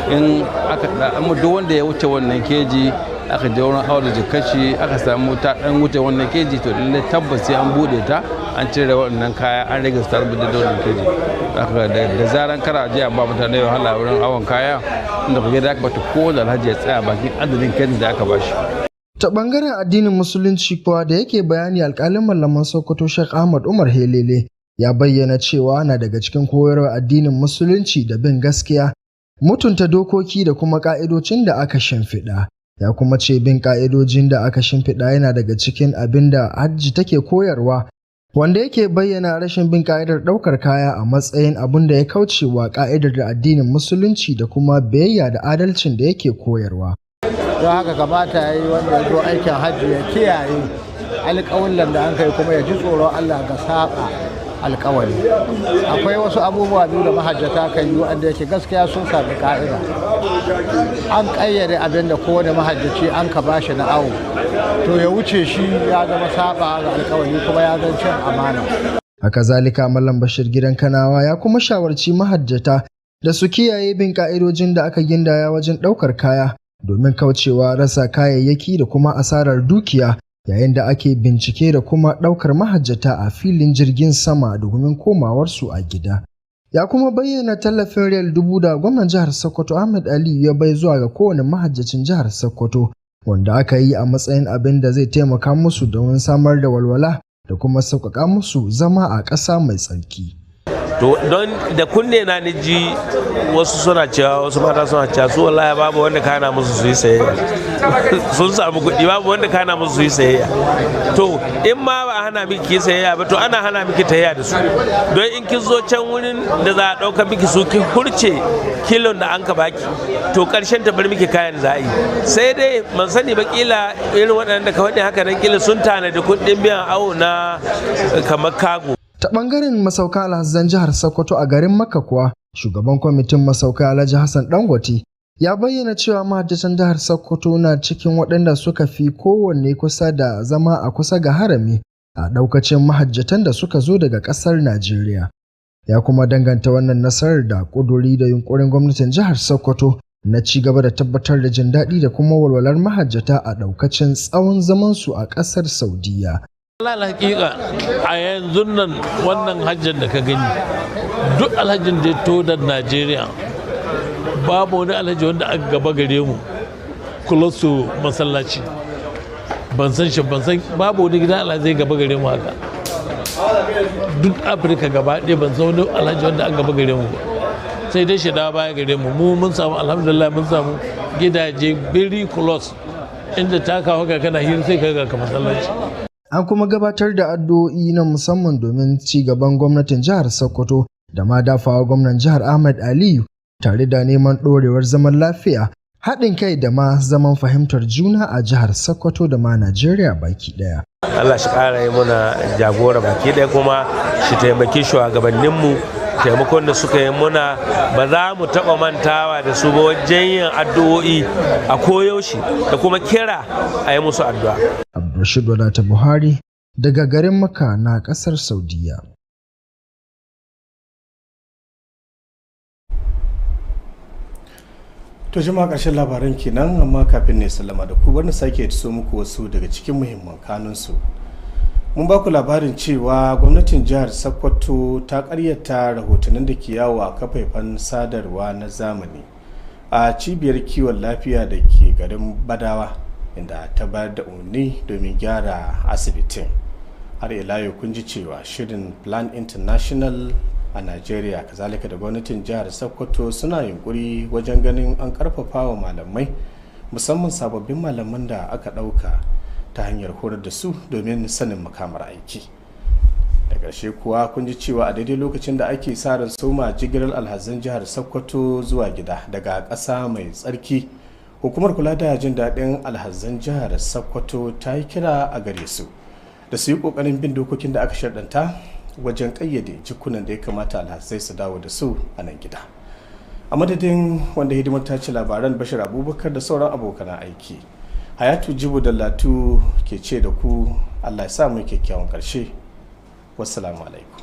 In aka amma duk wanda ya wuce wannan keji aka je wurin aure jikashi aka samu ta dan wuce wannan keji, to lalle tabbas sai an bude ta an cire wannan kaya an rage su tarbi da wannan keji. Da zaran kara je ba mutane wahala wurin awon kaya, inda kage da aka bata ko da alhaji ya tsaya bakin adadin keji da aka bashi. Ta bangaren addinin musulunci kuwa da yake bayani, alƙalin mallaman Sokoto Sheikh Ahmad Umar Helele ya bayyana cewa na daga cikin koyarwar addinin musulunci da bin gaskiya, mutunta dokoki da kuma ka'idojin da aka shimfiɗa. Ya kuma ce bin ka'idojin da aka shimfiɗa yana daga cikin abin da hajji take koyarwa, wanda yake bayyana rashin bin ka'idar ɗaukar kaya a matsayin abin da ya kauce wa ka'idar da addinin musulunci da kuma biyayya da adalcin da yake koyarwa. Don haka kamata ya yi wanda ya zo aikin hajji ya kiyaye alƙawallan da an kai, kuma ya ji tsoron Allah ga saɓa alƙawari. Akwai wasu abubuwa biyu da mahajjata kan yi wanda yake gaskiya sun sami ka'ida. An ƙayyade abin da kowane mahajjaci an ka bashi na awo, to ya wuce shi ya zama saɓa ga alƙawari kuma ya zan cin amana. Haka zalika Mallam Bashir Gidan Kanawa ya kuma shawarci mahajjata da su kiyaye bin ka'idojin da aka gindaya wajen ɗaukar kaya, domin kaucewa rasa kayayyaki da kuma asarar dukiya yayin da ake bincike da kuma ɗaukar mahajjata a filin jirgin sama domin komawarsu a gida. Ya kuma bayyana tallafin riyal 1000 da gwamnan jihar Sokoto Ahmed Ali ya bai zuwa ga kowane mahajjacin jihar Sokoto, wanda aka yi a matsayin abin da zai taimaka musu domin samar da walwala da kuma sauƙaƙa musu zama a ƙasa mai tsarki. To don da kunne na ni ji wasu suna cewa, wasu mata suna cewa su wallahi babu wanda kana musu su yi sayayya, sun samu kuɗi babu wanda kana musu su yi sayayya. To in ma ba hana miki ki sayayya ba, to ana hana miki tayayya da su, don in kin zo can wurin da za a ɗauka miki su ki hurce kilon da an ka baki, to ƙarshen ta bar miki kayan za a yi. Sai dai man sani ba, kila irin waɗanda ka faɗi haka nan kila sun tanadi kuɗin biyan awo na kamar kago. Ta ɓangaren masauka alhazan jihar Sokoto a garin Makka kuwa, shugaban kwamitin masauka Alhaji Hassan Dangote ya bayyana cewa mahajjatan jihar Sokoto na cikin waɗanda suka fi kowanne kusa da zama a kusa ga harami a ɗaukacin mahajjatan da suka zo daga ƙasar Najeriya. Ya kuma danganta wannan nasarar da ƙuduri da yunƙurin gwamnatin jihar Sokoto na ci gaba da tabbatar da jin daɗi da kuma walwalar mahajjata a ɗaukacin tsawon zamansu a ƙasar Saudiya. Allah hakika a yanzu nan wannan hajjin da ka gani, duk alhajin da ya to da Najeriya babu wani alhaji wanda aka gaba gare mu kula su masallaci, ban san shi, ban san babu wani gidan alhaji gaba gare mu haka. Duk Afirka gaba ɗaya ban san wani alhaji wanda aka gaba gare mu ba, sai dai shi da baya gare mu. Mu mun samu alhamdulillah, mun samu gidaje very close inda ta kawo ka kana hira sai ka ga masallaci. An kuma gabatar da addu'o'i na musamman domin ci gaban gwamnatin jihar Sokoto da ma dafawa gwamnan jihar Ahmed Aliyu, tare da neman ɗorewar zaman lafiya, haɗin kai da ma zaman fahimtar juna a jihar Sokoto da ma Najeriya baki ɗaya. Allah shi ƙara yi muna jagora baki ɗaya kuma shi taimaki shugabanninmu taimakon da suka yi muna ba za mu taɓa mantawa da su ba wajen yin addu'o'i a koyaushe da kuma kira a yi musu addu'a. Abdulrashid Wadata Buhari daga garin Makka na ƙasar Saudiya. To jama'a ƙarshen labaran kenan, amma kafin ne sallama da ku wani sake so muku wasu daga cikin muhimman kanunsu. Mun ba ku labarin cewa gwamnatin jihar Sokoto ta ƙaryata rahotannin da ke yawo a kafafen sadarwa na zamani a cibiyar kiwon lafiya da ke garin Badawa, inda ta bayar da umarni domin gyara asibitin. Har ila yau kun ji cewa shirin Plan International a Najeriya kazalika da gwamnatin jihar Sokoto suna yunkuri wajen ganin an karfafa wa malamai, musamman sababbin malaman da aka ɗauka ta hanyar horar da su domin sanin makamar aiki. Da ƙarshe kuwa kun ji cewa a daidai lokacin da ake sa ran soma jigilar alhazan jihar Sokoto zuwa gida daga ƙasa mai tsarki, hukumar kula da jin daɗin alhazan jihar Sokoto ta yi kira a gare su da su yi ƙoƙarin bin dokokin da aka sharɗanta wajen ƙayyade jikunan da ya kamata alhazai su dawo da su a nan gida. A madadin wanda hidimar ta ci labaran Bashir Abubakar da sauran abokan aiki, Hayatu Jibu da Latu ke ce da ku Allah ya sa mu kyakkyawan ƙarshe. Wassalamu alaikum.